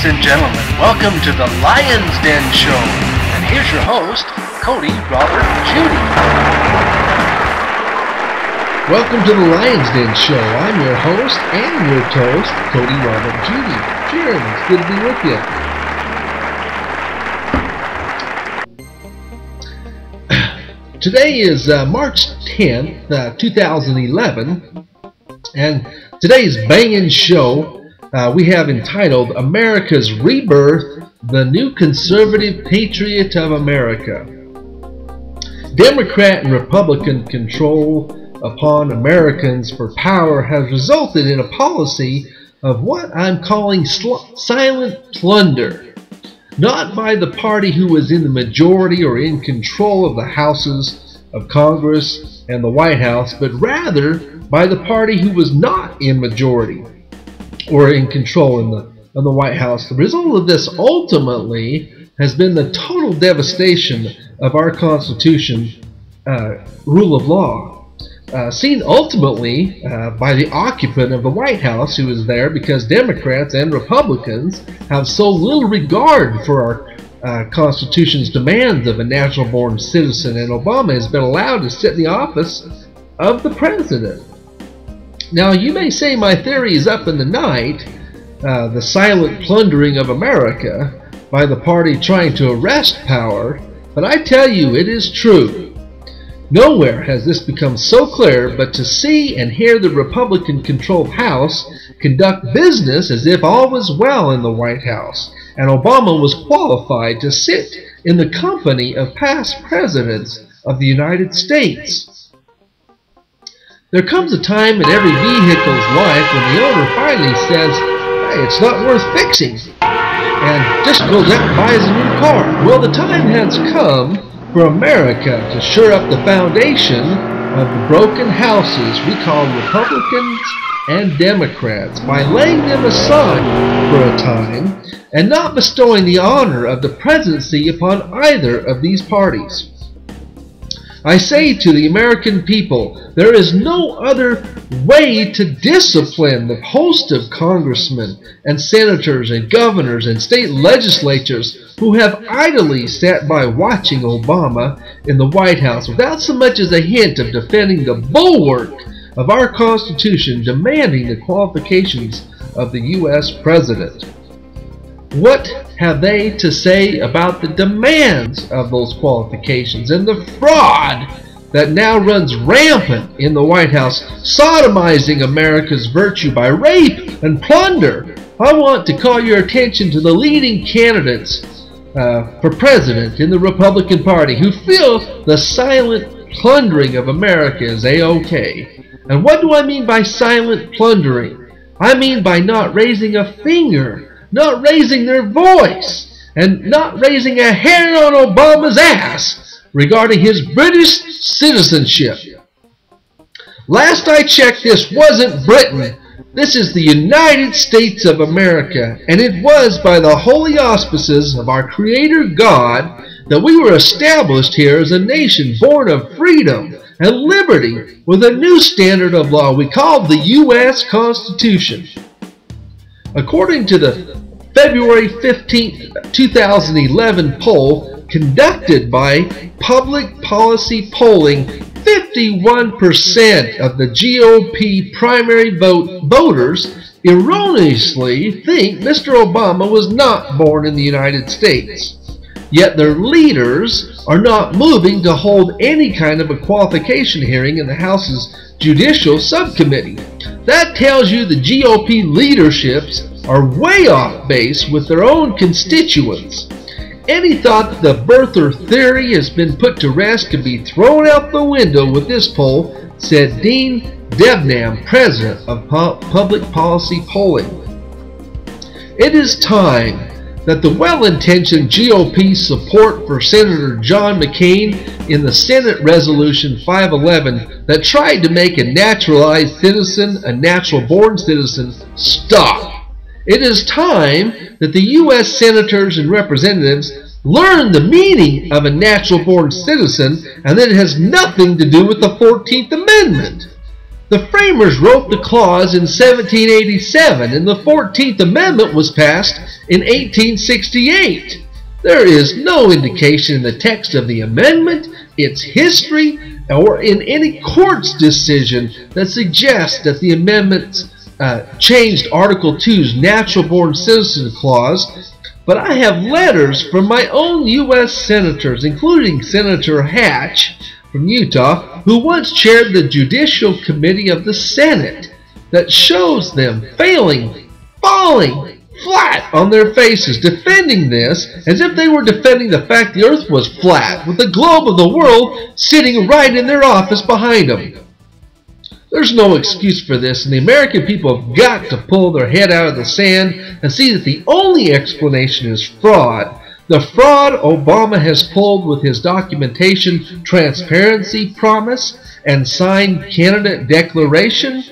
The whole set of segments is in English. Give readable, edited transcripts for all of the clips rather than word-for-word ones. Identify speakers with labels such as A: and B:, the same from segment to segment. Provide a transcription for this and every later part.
A: Ladies and gentlemen, welcome to the Lion's Den Show. And here's your host, Cody Robert Judy.
B: Welcome to the Lion's Den Show. I'm your host and your toast, Cody Robert Judy. Cheers, it's good to be with you. Today is March 10th, 2011, and today's banging show we have entitled America's Rebirth, the New Conservative Patriot of America. Democrat and Republican control upon Americans for power has resulted in a policy of what I'm calling silent plunder, not by the party who was in the majority or in control of the houses of Congress and the White House, but rather by the party who was not in majority or in control in the White House. The result of this ultimately has been the total devastation of our Constitution, rule of law, seen ultimately by the occupant of the White House who is there because Democrats and Republicans have so little regard for our Constitution's demands of a natural-born citizen, and Obama has been allowed to sit in the office of the president. Now, you may say my theory is up in the night, the silent plundering of America by the party trying to arrest power, but I tell you it is true. Nowhere has this become so clear but to see and hear the Republican-controlled House conduct business as if all was well in the White House, and Obama was qualified to sit in the company of past presidents of the United States. There comes a time in every vehicle's life when the owner finally says, hey, it's not worth fixing, and just goes out and buys a new car. Well, the time has come for America to shore up the foundation of the broken houses we call Republicans and Democrats by laying them aside for a time and not bestowing the honor of the presidency upon either of these parties. I say to the American people, there is no other way to discipline the host of congressmen and senators and governors and state legislatures who have idly sat by watching Obama in the White House without so much as a hint of defending the bulwark of our Constitution, demanding the qualifications of the U.S. President. What have they to say about the demands of those qualifications and the fraud that now runs rampant in the White House, sodomizing America's virtue by rape and plunder? I want to call your attention to the leading candidates for president in the Republican Party who feel the silent plundering of America is a-okay. And what do I mean by silent plundering? I mean by not raising a finger, not raising their voice, and not raising a hair on Obama's ass regarding his British citizenship. Last I checked, this wasn't Britain. This is the United States of America, and it was by the holy auspices of our Creator God that we were established here as a nation born of freedom and liberty with a new standard of law we call the U.S. Constitution. According to the February 15, 2011 poll conducted by Public Policy Polling, 51% of the GOP primary voters erroneously think Mr. Obama was not born in the United States. Yet their leaders are not moving to hold any kind of a qualification hearing in the House's Judicial Subcommittee. That tells you the GOP leaderships are way off base with their own constituents. Any thought that the birther theory has been put to rest can be thrown out the window with this poll, said Dean Devnam, president of Public Policy Polling. It is time that the well-intentioned GOP support for Senator John McCain in the Senate Resolution 511 that tried to make a naturalized citizen a natural-born citizen stop. It is time that the U.S. senators and representatives learn the meaning of a natural-born citizen and that it has nothing to do with the 14th Amendment. The framers wrote the clause in 1787, and the 14th Amendment was passed in 1868. There is no indication in the text of the amendment, its history, or in any court's decision that suggests that the amendments changed Article 2's natural-born citizen clause. But I have letters from my own U.S. senators, including Senator Hatch from Utah, who once chaired the Judicial Committee of the Senate, that shows them falling flat on their faces, defending this as if they were defending the fact the earth was flat, with the globe of the world sitting right in their office behind them. There's no excuse for this, and the American people have got to pull their head out of the sand and see that the only explanation is fraud. The fraud Obama has pulled with his documentation transparency promise and signed candidate declaration,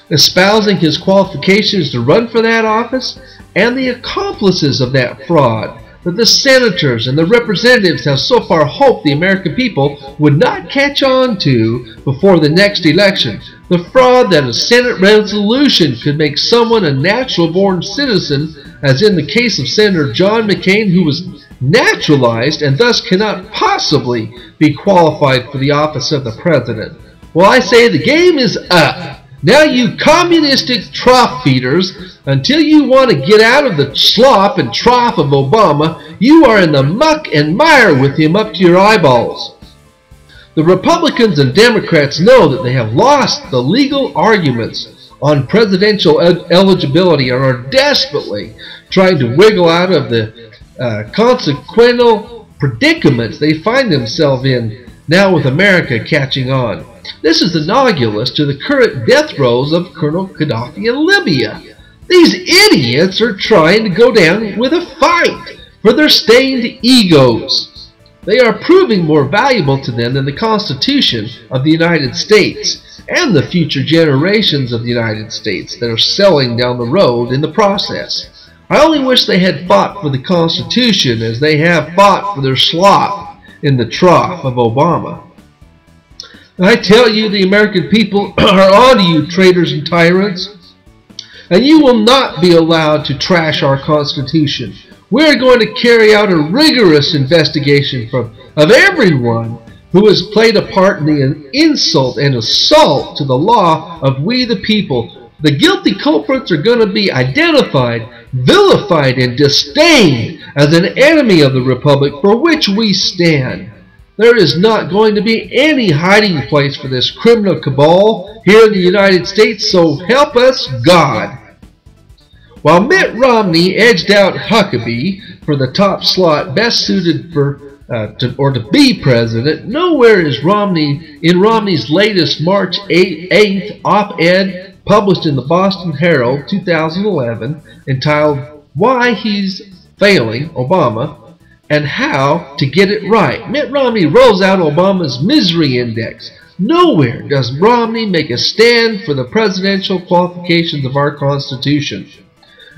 B: espousing his qualifications to run for that office, and the accomplices of that fraud that the senators and the representatives have so far hoped the American people would not catch on to before the next election. The fraud that a Senate resolution could make someone a natural-born citizen, as in the case of Senator John McCain, who was naturalized and thus cannot possibly be qualified for the office of the president. Well, I say the game is up. Now, you communistic trough feeders, until you want to get out of the slop and trough of Obama, you are in the muck and mire with him up to your eyeballs. The Republicans and Democrats know that they have lost the legal arguments on presidential eligibility and are desperately trying to wiggle out of the consequential predicaments they find themselves in now with America catching on. This is analogous to the current death rows of Colonel Gaddafi in Libya. These idiots are trying to go down with a fight for their stained egos. They are proving more valuable to them than the Constitution of the United States and the future generations of the United States that are selling down the road in the process. I only wish they had fought for the Constitution as they have fought for their slop in the trough of Obama. I tell you, the American people are on you, traitors and tyrants, and you will not be allowed to trash our Constitution. We're going to carry out a rigorous investigation of everyone who has played a part in the insult and assault to the law of we the people. The guilty culprits are going to be identified, vilified, and disdained as an enemy of the Republic for which we stand. There is not going to be any hiding place for this criminal cabal here in the United States, so help us God. While Mitt Romney edged out Huckabee for the top slot best suited for to be president, nowhere is Romney in Romney's latest March 8th op-ed published in the Boston Herald 2011 entitled "Why He's Failing Obama and How to Get It Right." Mitt Romney rolls out Obama's misery index. Nowhere does Romney make a stand for the presidential qualifications of our Constitution.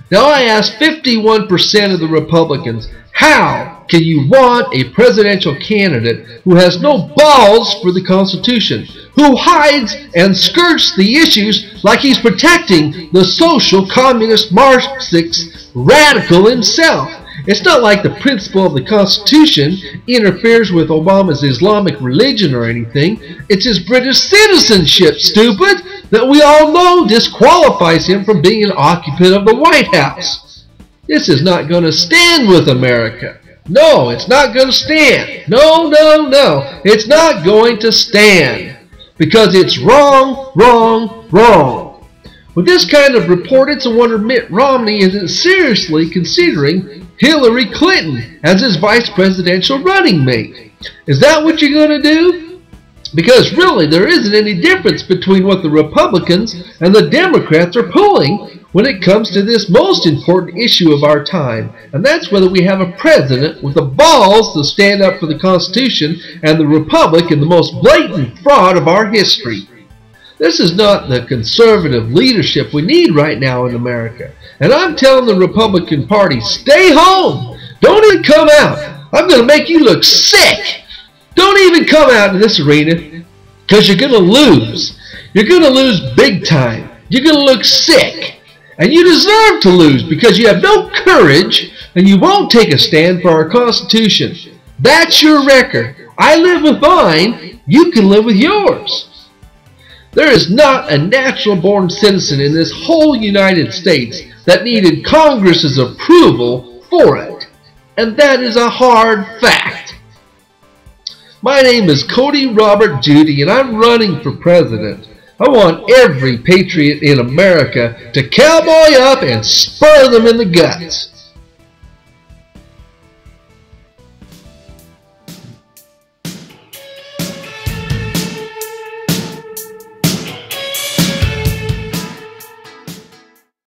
B: Now, I ask 51% of the Republicans, how can you want a presidential candidate who has no balls for the Constitution, who hides and skirts the issues like he's protecting the social communist Marxist radical himself? It's not like the principle of the Constitution interferes with Obama's Islamic religion or anything. It's his British citizenship, stupid, that we all know disqualifies him from being an occupant of the White House. This is not going to stand with America. No, it's not going to stand. No, no, no. It's not going to stand. Because it's wrong, wrong, wrong. With this kind of report, it's a wonder Mitt Romney isn't seriously considering Hillary Clinton as his vice presidential running mate. Is that what you're going to do? Because really, there isn't any difference between what the Republicans and the Democrats are pulling when it comes to this most important issue of our time, and that's whether we have a president with the balls to stand up for the Constitution and the Republic in the most blatant fraud of our history. This is not the conservative leadership we need right now in America. And I'm telling the Republican Party, stay home. Don't even come out. I'm going to make you look sick. Don't even come out in this arena, because you're going to lose. You're going to lose big time. You're going to look sick. And you deserve to lose because you have no courage and you won't take a stand for our Constitution. That's your record. I live with mine. You can live with yours. There is not a natural-born citizen in this whole United States that needed Congress's approval for it. And that is a hard fact. My name is Cody Robert Judy, and I'm running for president. I want every patriot in America to cowboy up and spur them in the guts.